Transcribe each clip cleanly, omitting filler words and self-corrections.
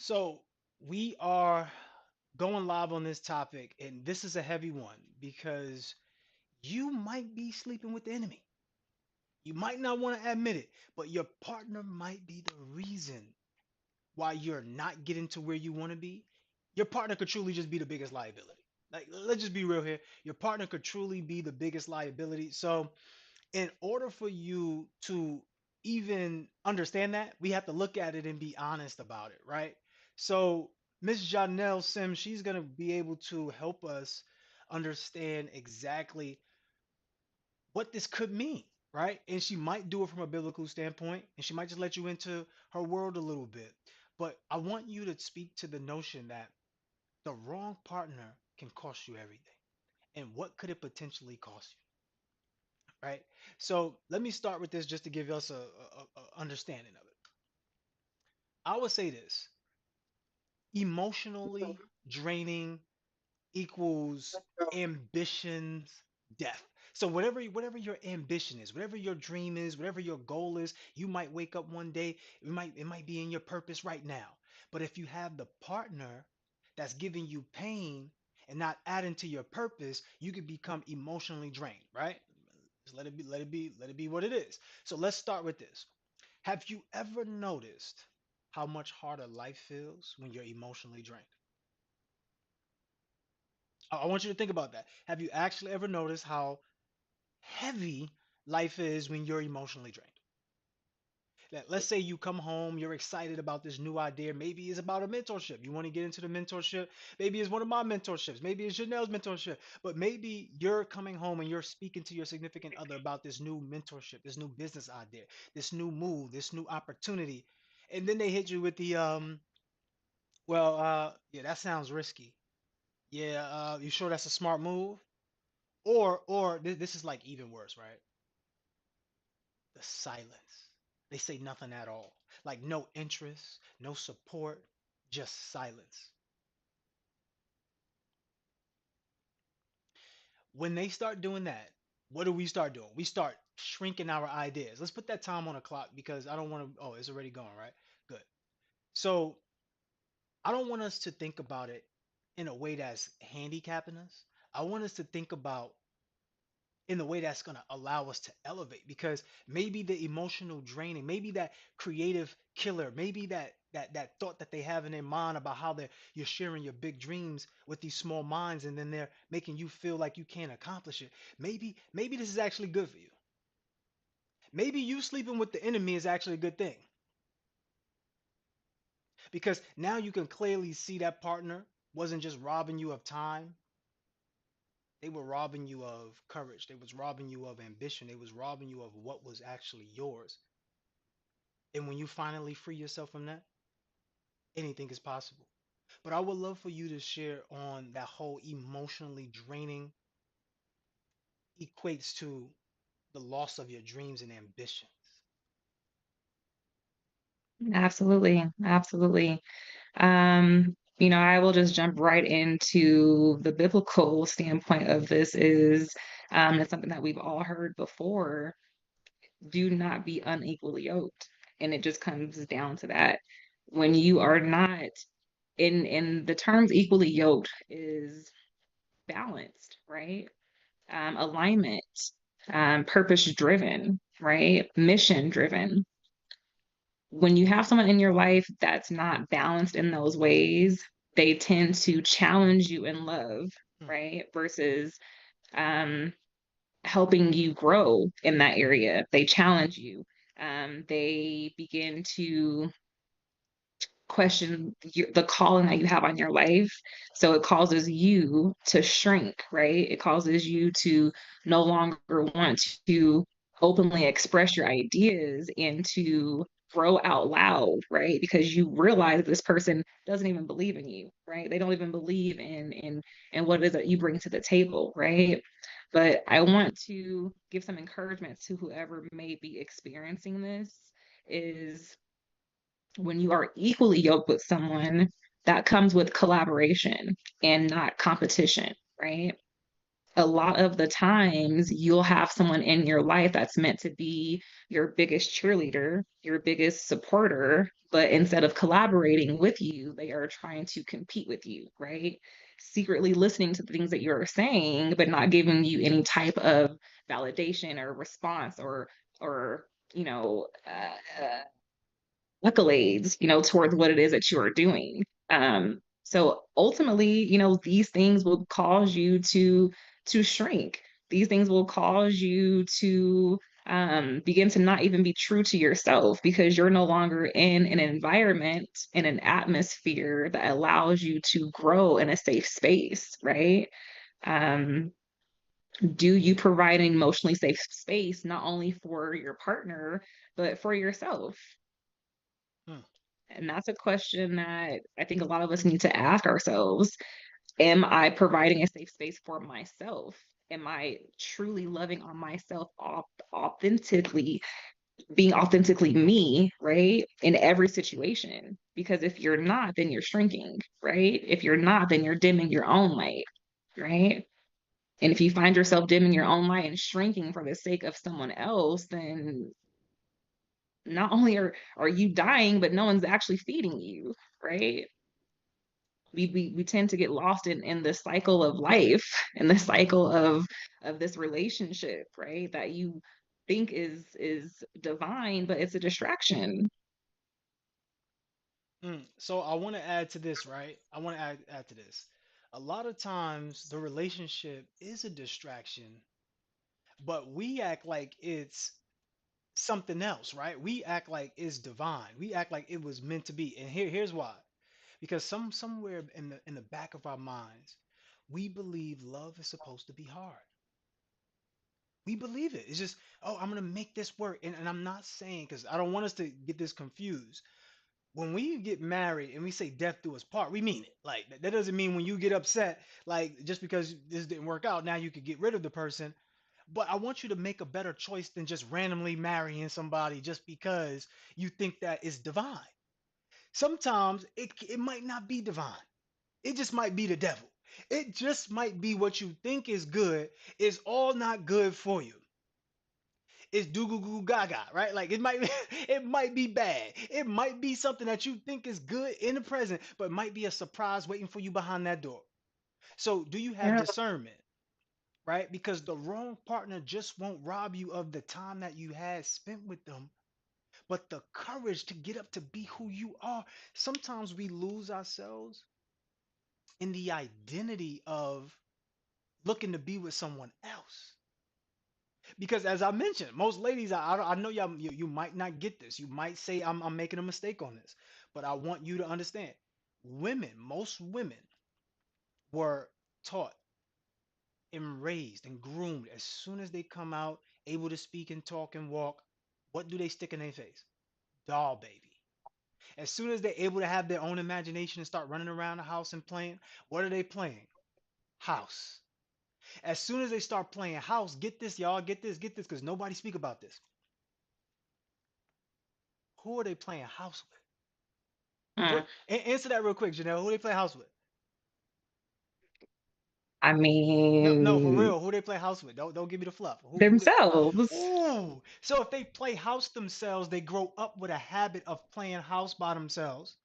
So we are going live on this topic, and this is a heavy one because you might be sleeping with the enemy. You might not want to admit it, but your partner might be the reason why you're not getting to where you want to be. Your partner could truly just be the biggest liability. Like, let's just be real here. Your partner could truly be the biggest liability. So, in order for you to even understand that, we have to look at it and be honest about it, right? So, Miss Janelle Sims, she's going to be able to help us understand exactly what this could mean, right? And she might do it from a biblical standpoint, and she might just let you into her world a little bit. But I want you to speak to the notion that the wrong partner can cost you everything. And what could it potentially cost you, right? So let me start with this just to give us a understanding of it. I would say this: emotionally draining equals ambition's death. So whatever your ambition is, whatever your dream is, whatever your goal is, you might wake up one day, it might be in your purpose right now. But if you have the partner that's giving you pain and not adding to your purpose, you could become emotionally drained, right? Just let it be what it is. So let's start with this. Have you ever noticed how much harder life feels when you're emotionally drained? I want you to think about that. Have you actually ever noticed how heavy life is when you're emotionally drained? Let's say you come home, you're excited about this new idea. Maybe it's about a mentorship. You want to get into the mentorship. Maybe it's one of my mentorships. Maybe it's Janelle's mentorship. But maybe you're coming home and you're speaking to your significant other about this new mentorship, this new business idea, this new move, this new opportunity. And then they hit you with the yeah, that sounds risky. Yeah, you sure that's a smart move? Or this is like even worse, right? The silence. They say nothing at all. Like no interest, no support, just silence. When they start doing that, what do we start doing? We start shrinking our ideas. Let's put that time on a clock because I don't want to. Oh, it's already going, right? Good. So I don't want us to think about it in a way that's handicapping us. I want us to think about in the way that's going to allow us to elevate because maybe the emotional draining, maybe that creative killer, maybe that thought that they have in their mind about how you're sharing your big dreams with these small minds and then they're making you feel like you can't accomplish it. Maybe this is actually good for you. Maybe you sleeping with the enemy is actually a good thing because now you can clearly see that partner wasn't just robbing you of time. They were robbing you of courage. They was robbing you of ambition. They was robbing you of what was actually yours. And when you finally free yourself from that, anything is possible. But I would love for you to share on that whole emotionally draining equates to the loss of your dreams and ambitions. Absolutely, absolutely. I will just jump right into the biblical standpoint of this is it's something that we've all heard before. Do not be unequally yoked. And it just comes down to that. When you are not in the terms equally yoked is balanced, right? Alignment, purpose driven, right? Mission driven. When you have someone in your life that's not balanced in those ways, they tend to challenge you in love, Hmm. right? Versus um, helping you grow in that area. They challenge you. They begin to question the calling that you have on your life. So it causes you to shrink, right? It causes you to no longer want to openly express your ideas and to grow out loud, right? Because you realize this person doesn't even believe in you, right? They don't even believe in what it is that you bring to the table, right? But I want to give some encouragement to whoever may be experiencing this is when you are equally yoked with someone, that comes with collaboration and not competition, right? a lot of the times you'll have someone in your life that's meant to be your biggest cheerleader, your biggest supporter, but instead of collaborating with you, they are trying to compete with you, right? Secretly listening to the things that you're saying, but not giving you any type of validation or response or you know accolades, towards what it is that you are doing. So ultimately, these things will cause you to shrink. These things will cause you to begin to not even be true to yourself because you're no longer in an environment, in an atmosphere that allows you to grow in a safe space, right? Um, do you provide an emotionally safe space not only for your partner, but for yourself? Hmm. And that's a question that I think a lot of us need to ask ourselves. Am I providing a safe space for myself? Am I truly loving on myself authentically, being authentically me, right? In every situation? Because if you're not, then you're shrinking, right? If you're not, then you're dimming your own light, right? And if you find yourself dimming your own light and shrinking for the sake of someone else, then not only are you dying, but no one's actually feeding you, right? We tend to get lost in the cycle of life and the cycle of this relationship, right? That you think is divine, but it's a distraction. So I want to add to this, right? I want to add to this. A lot of times the relationship is a distraction, but we act like it's something else, right? We act like it's divine. We act like it was meant to be. And here's why. Because somewhere in the back of our minds, we believe love is supposed to be hard. We believe it. It's just, oh, I'm gonna make this work. And I'm not saying, because I don't want us to get this confused. When we get married and we say death do us part, we mean it. Like that doesn't mean when you get upset, like just because this didn't work out, now you could get rid of the person. But I want you to make a better choice than just randomly marrying somebody just because you think that is divine. Sometimes it might not be divine. It just might be the devil. It just might be what you think is good is all not good for you. It's do goo goo gaga, right? Like it might it might be bad. It might be something that you think is good in the present, but it might be a surprise waiting for you behind that door. So do you have Yeah. discernment, right? Because the wrong partner just won't rob you of the time that you had spent with them, but the courage to get up to be who you are. Sometimes we lose ourselves in the identity of looking to be with someone else. Because as I mentioned, most ladies, I know you might not get this. You might say I'm making a mistake on this, but I want you to understand. Most women were taught and raised and groomed as soon as they come out, able to speak and talk and walk. What do they stick in their face? Doll baby. As soon as they're able to have their own imagination and start running around the house and playing, what are they playing? House. As soon as they start playing house, get this, y'all, get this, because nobody speak about this. Who are they playing house with? Mm. Answer that real quick, Janelle. Who they play house with? I No, no, for mean, real. Who they play house with? Don't give me the fluff. Who they? themselves. Ooh. So if they play house themselves, they grow up with a habit of playing house by themselves.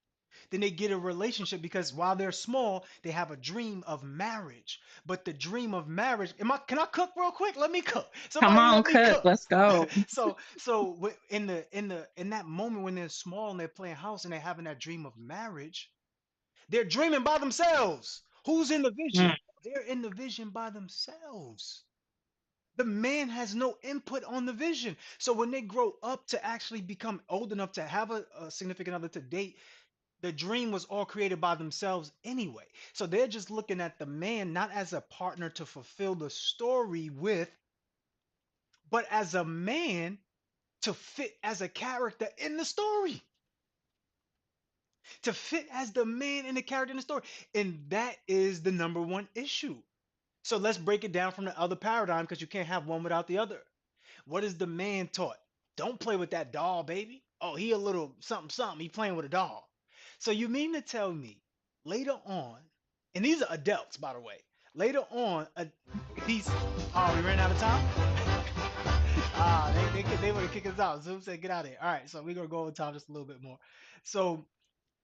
Then they get a relationship because while they're small, they have a dream of marriage. But the dream of marriage, can I cook real quick? Let me cook. Come Somebody on, let me cook. cook. Let's go. In that moment when they're small and they're playing house and they're having that dream of marriage, they're dreaming by themselves. Who's in the Mm. vision? They're in the vision by themselves. The man has no input on the vision. So when they grow up to actually become old enough to have a significant other to date, the dream was all created by themselves anyway. So they're just looking at the man not as a partner to fulfill the story with, but as a man to fit as a character in the story, to fit as the man in the character in the story. And that is the number one issue. So let's break it down from the other paradigm because you can't have one without the other. What is the man taught? Don't play with that doll, baby. Oh, he a little something something. He playing with a doll. So you mean to tell me later on, and these are adults, by the way. Later on, a piece. Oh, we ran out of time. They want to kick us out. Zoom said, "Get out of here." All right, so we're gonna go over time just a little bit more. So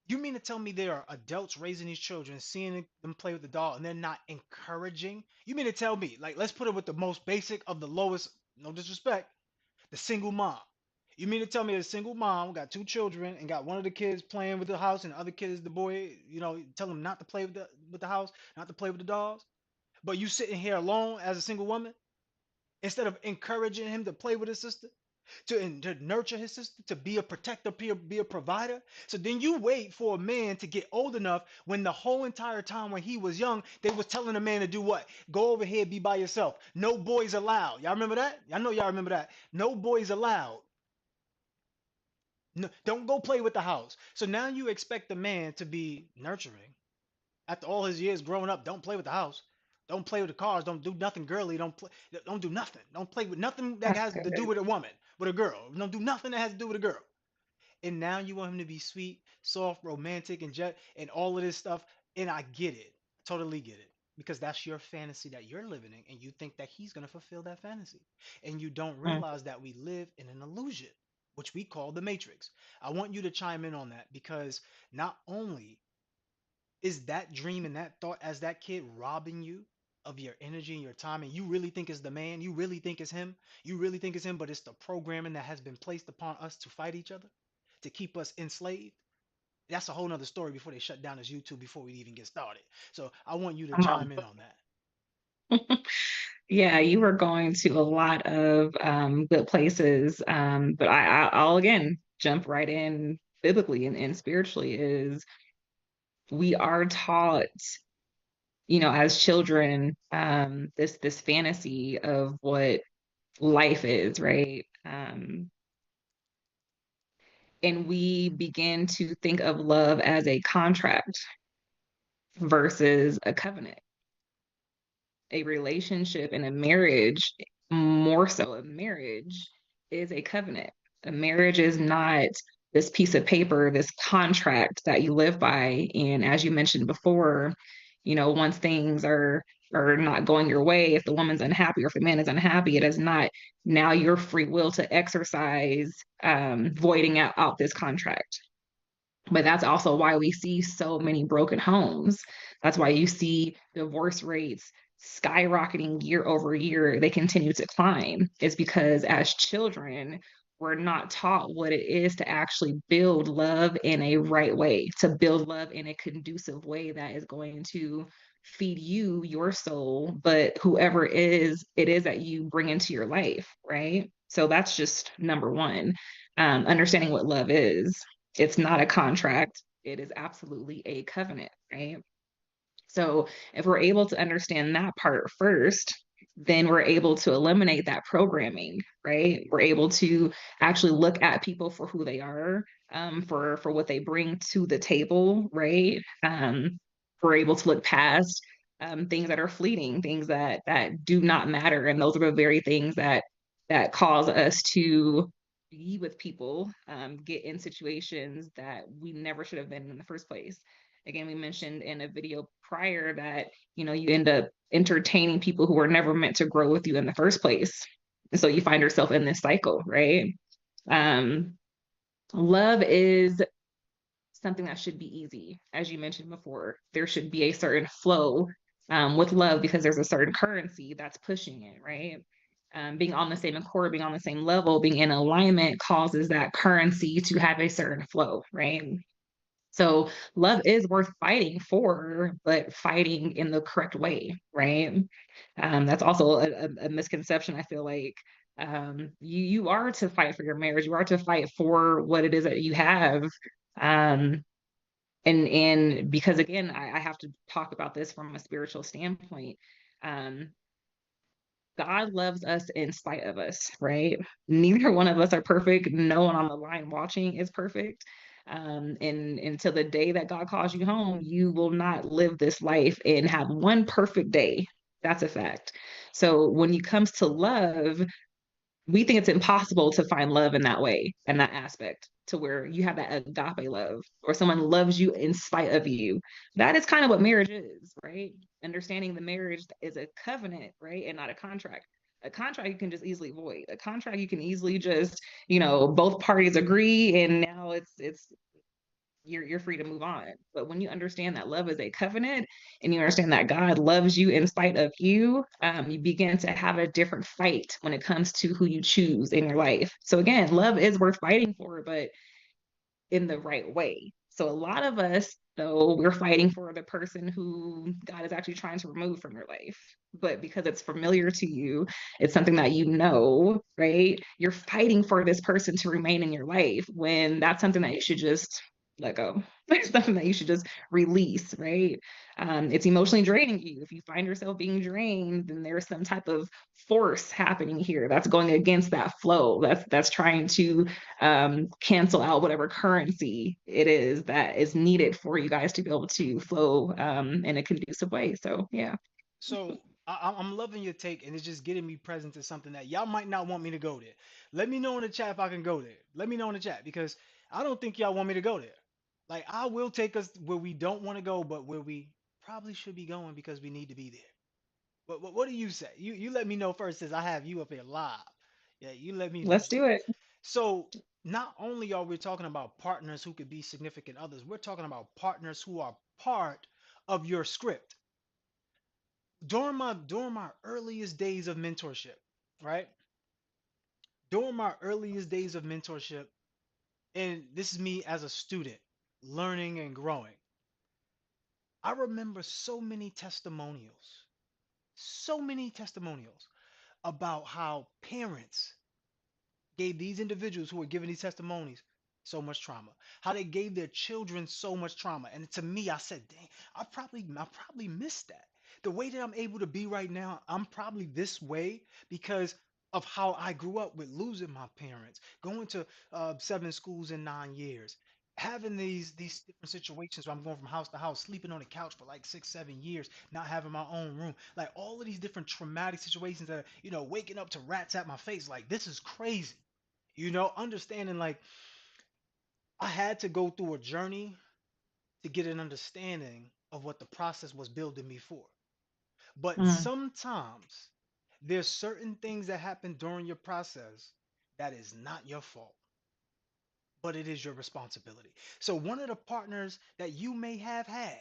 you mean to tell me there are adults raising these children, seeing them play with the doll, and they're not encouraging? You mean to tell me, like, let's put it with the most basic of the lowest, no disrespect, the single mom. You mean to tell me a single mom got two children and got one of the kids playing with the house and the other kid is the boy, tell them not to play with the house, not to play with the dolls, but you sitting here alone as a single woman instead of encouraging him to play with his sister? To nurture his sister, to be a protector, be a provider. So then you wait for a man to get old enough when the whole entire time when he was young, they was telling a man to do what? Go over here, be by yourself. No boys allowed. Y'all remember that? I know y'all remember that. No boys allowed. No, don't go play with the house. So now you expect the man to be nurturing after all his years growing up. Don't play with the house. Don't play with the cars. Don't do nothing girly. Don't play. Don't do nothing. Don't play with nothing that That's has to do good. with a woman, with a girl. Don't do nothing that has to do with a girl. And now you want him to be sweet, soft, romantic, and all of this stuff. And I get it, totally get it, because that's your fantasy that you're living in, and you think that he's gonna fulfill that fantasy, and you don't Mm. realize that we live in an illusion, which we call the Matrix. I want you to chime in on that because not only is that dream and that thought as that kid robbing you of your energy and your time, and you really think it's the man, you really think it's him, but it's the programming that has been placed upon us to fight each other, to keep us enslaved. That's a whole nother story before they shut down this YouTube before we even get started. So I want you to Come on. chime in on that. Yeah, you were going to a lot of good places, but I'll again jump right in biblically and spiritually is we are taught, as children, this fantasy of what life is, right? And we begin to think of love as a contract versus a covenant. A relationship and a marriage, more so a marriage, is a covenant. A marriage is not this piece of paper, this contract that you live by. And as you mentioned before, once things are not going your way, if the woman's unhappy or if the man is unhappy, it is not now your free will to exercise voiding out this contract. But that's also why we see so many broken homes. That's why you see divorce rates skyrocketing year over year. They continue to climb. It's because as children, we're not taught what it is to actually build love in a right way, to build love in a conducive way that is going to feed you, your soul, but whoever it is that you bring into your life, right? So that's just number one. Understanding what love is. It's not a contract. It is absolutely a covenant, right? So if we're able to understand that part first, then we're able to eliminate that programming, right? We're able to actually look at people for who they are, for what they bring to the table, right? We're able to look past things that are fleeting, things that do not matter, and those are the very things that cause us to be with people, get in situations that we never should have been in the first place. Again, we mentioned in a video prior that, you end up entertaining people who were never meant to grow with you in the first place. And so you find yourself in this cycle, right? Um, Love is something that should be easy. As you mentioned before, there should be a certain flow with love because there's a certain currency that's pushing it, right? Being on the same accord, being on the same level, being in alignment causes that currency to have a certain flow, right? So love is worth fighting for, but fighting in the correct way, right? That's also a misconception. I feel like you are to fight for your marriage. You are to fight for what it is that you have. Um, and because again, I have to talk about this from a spiritual standpoint. Um, God loves us in spite of us, right? Neither one of us are perfect. No one on the line watching is perfect. And until the day that God calls you home, you will not live this life and have one perfect day. That's a fact. So when it comes to love, we think it's impossible to find love in that way, in that aspect, to where you have that agape love or someone loves you in spite of you. That is kind of what marriage is, right? Understanding the marriage is a covenant, right? And not a contract. A contract you can just easily void. A contract you can easily just, both parties agree and now it's you're free to move on. But when you understand that love is a covenant and you understand that God loves you in spite of you, you begin to have a different fight when it comes to who you choose in your life. So again, love is worth fighting for, but in the right way. So a lot of us, though, we're fighting for the person who God is actually trying to remove from your life. But because it's familiar to you, it's something that you know, right? You're fighting for this person to remain in your life when that's something that you should just let go. It's something that you should just release, right? It's emotionally draining you. If you find yourself being drained, then there's some type of force happening here that's going against that flow. That's trying to cancel out whatever currency it is that is needed for you guys to be able to flow in a conducive way. So, yeah. So I'm loving your take, and it's just getting me present to something that y'all might not want me to go there. Let me know in the chat if I can go there. Let me know in the chat because I don't think y'all want me to go there. Like I will take us where we don't want to go, but where we probably should be going because we need to be there. But what do you say? You let me know first, since I have you up here live. Yeah, you let me know. Let's do it. So not only are we talking about partners who could be significant others, we're talking about partners who are part of your script during my earliest days of mentorship, right? During my earliest days of mentorship, and this is me as a student learning and growing. I remember so many testimonials about how parents gave these individuals who were giving these testimonies so much trauma. How they gave their children so much trauma. And to me, I said, dang, I probably missed that. The way that I'm able to be right now, I'm probably this way because of how I grew up with losing my parents, going to 7 schools in 9 years, having these different situations where I'm going from house to house, sleeping on the couch for like 6, 7 years, not having my own room, like all of these different traumatic situations that waking up to rats at my face, like this is crazy. Understanding like I had to go through a journey to get an understanding of what the process was building me for. But Mm, sometimes there's certain things that happen during your process that is not your fault, but it is your responsibility. So one of the partners that you may have had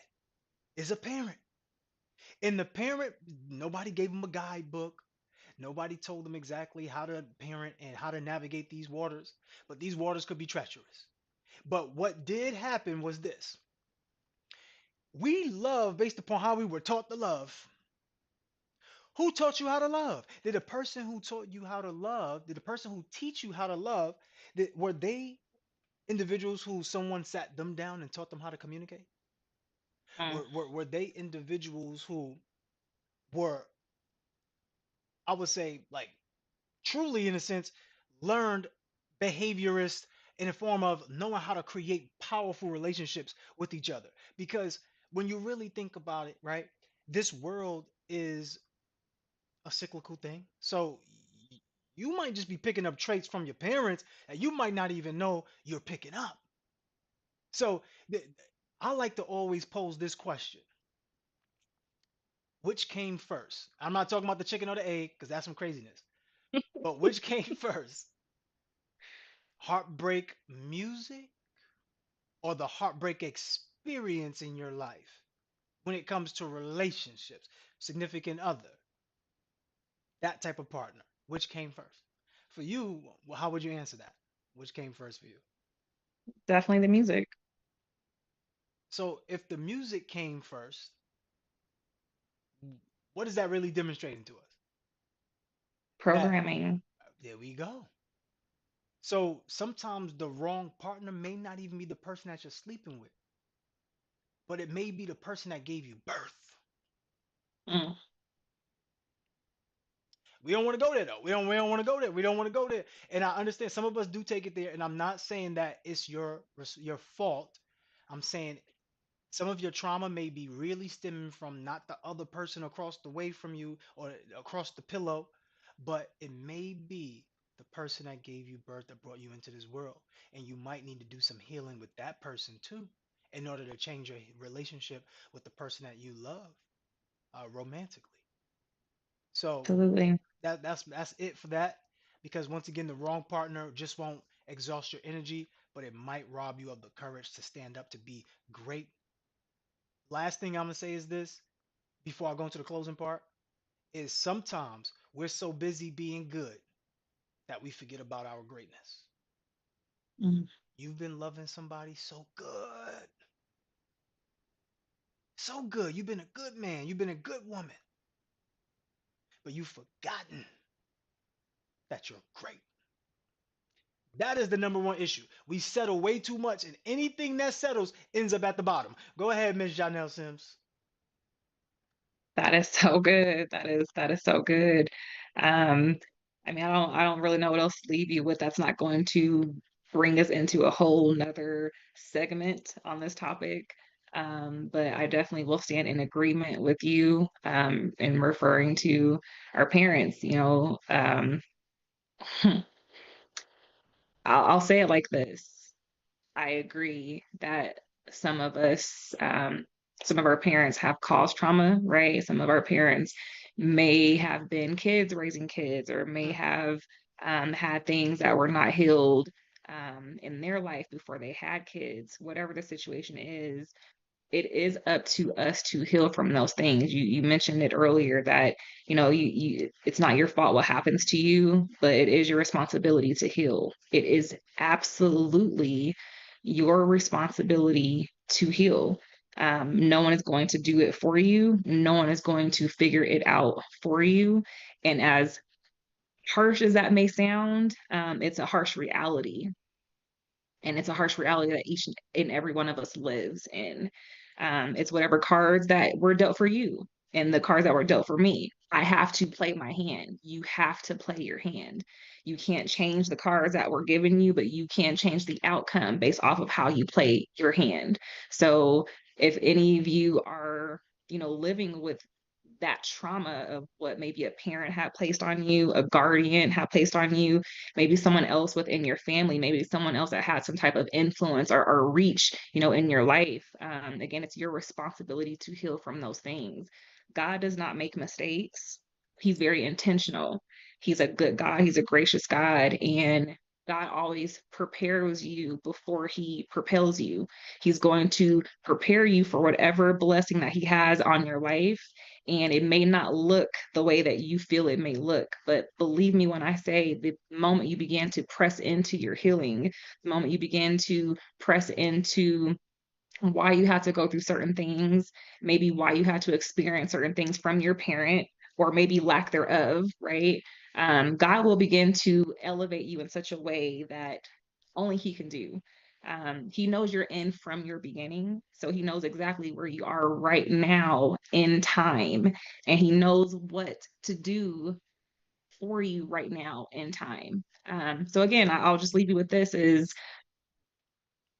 is a parent. And the parent, nobody gave them a guidebook. Nobody told them exactly how to parent and how to navigate these waters, but these waters could be treacherous. But what did happen was this: we love based upon how we were taught to love. Who taught you how to love? Did the person who taught you how to love, did the person who teach you how to love, were they individuals who someone sat them down and taught them how to communicate? mm. Were they individuals who were, I would say, like truly, in a sense, learned behaviorists in the form of knowing how to create powerful relationships with each other? Because when you really think about it, right, this world is a cyclical thing. So you might just be picking up traits from your parents and you might not even know you're picking up. So I like to always pose this question: which came first? I'm not talking about the chicken or the egg because that's some craziness. But which came first? Heartbreak music or the heartbreak experience in your life when it comes to relationships, significant other, that type of partner? Which came first? For you, how would you answer that? Which came first for you? Definitely the music, So if the music came first, what is that really demonstrating to us? That programming. there we go. So sometimes the wrong partner may not even be the person that you're sleeping with, but it may be the person that gave you birth. Mm, We don't want to go there though. We don't want to go there. We don't want to go there. And I understand some of us do take it there. And I'm not saying that it's your fault. I'm saying some of your trauma may be really stemming from not the other person across the way from you or across the pillow, but it may be the person that gave you birth, that brought you into this world. And you might need to do some healing with that person too in order to change your relationship with the person that you love romantically. So Absolutely. that's it for that. Because once again, the wrong partner just won't exhaust your energy, but it might rob you of the courage to stand up to be great. Last thing I'm gonna say is this before I go into the closing part is sometimes we're so busy being good that we forget about our greatness. Mm. You've been loving somebody so good, so good. You've been a good man, you've been a good woman, but you've forgotten that you're great. That is the number one issue. We settle way too much, and anything that settles ends up at the bottom. Go ahead, Miss Janelle Sims. That is so good. That is so good. Um, I mean, I don't really know what else to leave you with that's not going to bring us into a whole nother segment on this topic. But I definitely will stand in agreement with you in referring to our parents. I'll say it like this. I agree that some of us, some of our parents have caused trauma, right? Some of our parents may have been kids raising kids or may Mm, have had things that were not healed in their life before they had kids. Whatever the situation is, it is up to us to heal from those things. You mentioned it earlier that you it's not your fault what happens to you, but it is your responsibility to heal. It is absolutely your responsibility to heal. No one is going to do it for you. No one is going to figure it out for you. And as harsh as that may sound, it's a harsh reality, and it's a harsh reality that each and every one of us lives in. It's whatever cards that were dealt for you and the cards that were dealt for me. I have to play my hand. You have to play your hand. You can't change the cards that were given you, but you can change the outcome based off of how you play your hand. So if any of you are, living with that trauma of what maybe a parent had placed on you, a guardian had placed on you, maybe someone else within your family, maybe someone else that had some type of influence or reach, in your life. Again, it's your responsibility to heal from those things. God does not make mistakes. He's very intentional. He's a good God. He's a gracious God. And God always prepares you before he propels you. He's going to prepare you for whatever blessing that he has on your life, and it may not look the way that you feel it may look. But believe me when I say, the moment you begin to press into your healing, the moment you begin to press into why you had to go through certain things, maybe why you had to experience certain things from your parent, or maybe lack thereof, right? God will begin to elevate you in such a way that only He can do. He knows your end from your beginning. So He knows exactly where you are right now in time. And He knows what to do for you right now in time. So again, I'll just leave you with this is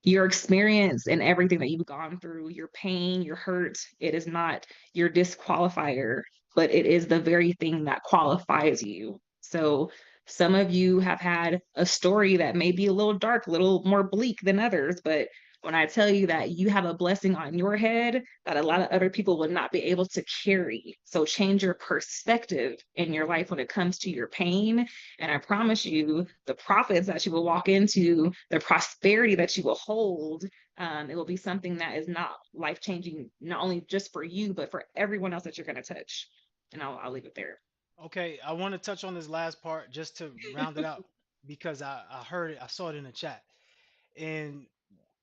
your experience and everything that you've gone through, your pain, your hurt, it is not your disqualifier, but it is the very thing that qualifies you. So some of you have had a story that may be a little dark, a little more bleak than others, but when I tell you that you have a blessing on your head that a lot of other people would not be able to carry. So change your perspective in your life when it comes to your pain, and I promise you, the profits that you will walk into, the prosperity that you will hold, it will be something that is not life changing, not only just for you, but for everyone else that you're going to touch. And I'll leave it there. okay, I want to touch on this last part just to round it out because I heard it, I saw it in the chat, and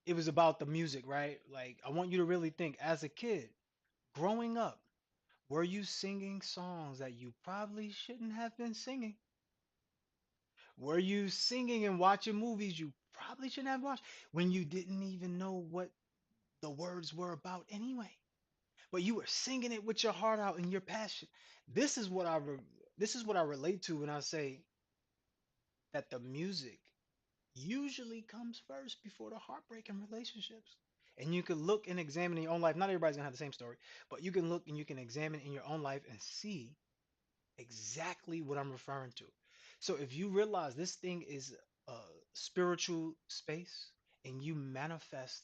it was about the music, right? Like, I want you to really think as a kid, growing up, were you singing songs that you probably shouldn't have been singing? Were you singing and watching movies you probably shouldn't have watched when you didn't even know what the words were about anyway? But you were singing it with your heart out and your passion. This is what this is what I relate to when I say that the music usually comes first before the heartbreak in relationships. And you can look and examine in your own life. Not everybody's gonna have the same story, but you can look and you can examine in your own life and see exactly what I'm referring to. So if you realize this thing is a spiritual space and you manifest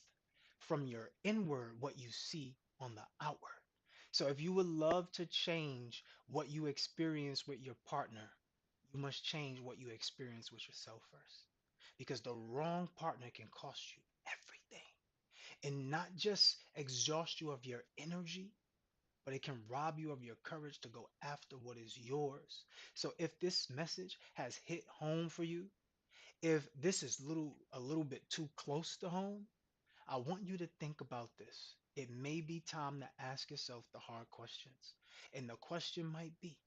from your inward what you see on the outward. So if you would love to change what you experience with your partner, you must change what you experience with yourself first. Because the wrong partner can cost you everything and not just exhaust you of your energy, but it can rob you of your courage to go after what is yours. So if this message has hit home for you, if this is a little bit too close to home, I want you to think about this. It may be time to ask yourself the hard questions. And the question might be,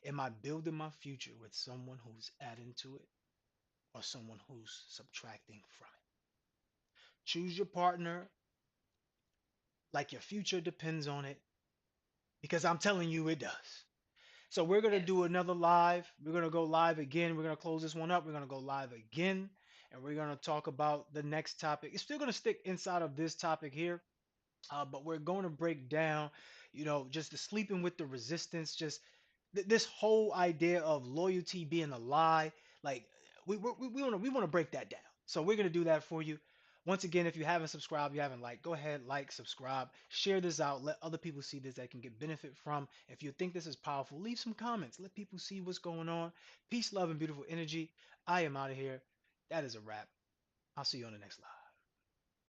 am I building my future with someone who's adding to it or someone who's subtracting from it? Choose your partner like your future depends on it because I'm telling you it does. So we're gonna Yes. do another live. We're gonna go live again. We're gonna close this one up. We're gonna go live again, and we're gonna talk about the next topic. It's still gonna stick inside of this topic here, but we're going to break down, just the sleeping with the resistance, just this whole idea of loyalty being a lie. Like we want to break that down. So we're going to do that for you. Once again, if you haven't subscribed, you haven't liked, go ahead, like, subscribe, share this out, let other people see this that can get benefit from. If you think this is powerful, leave some comments, let people see what's going on. Peace, love, and beautiful energy. I am out of here. That is a wrap. I'll see you on the next live.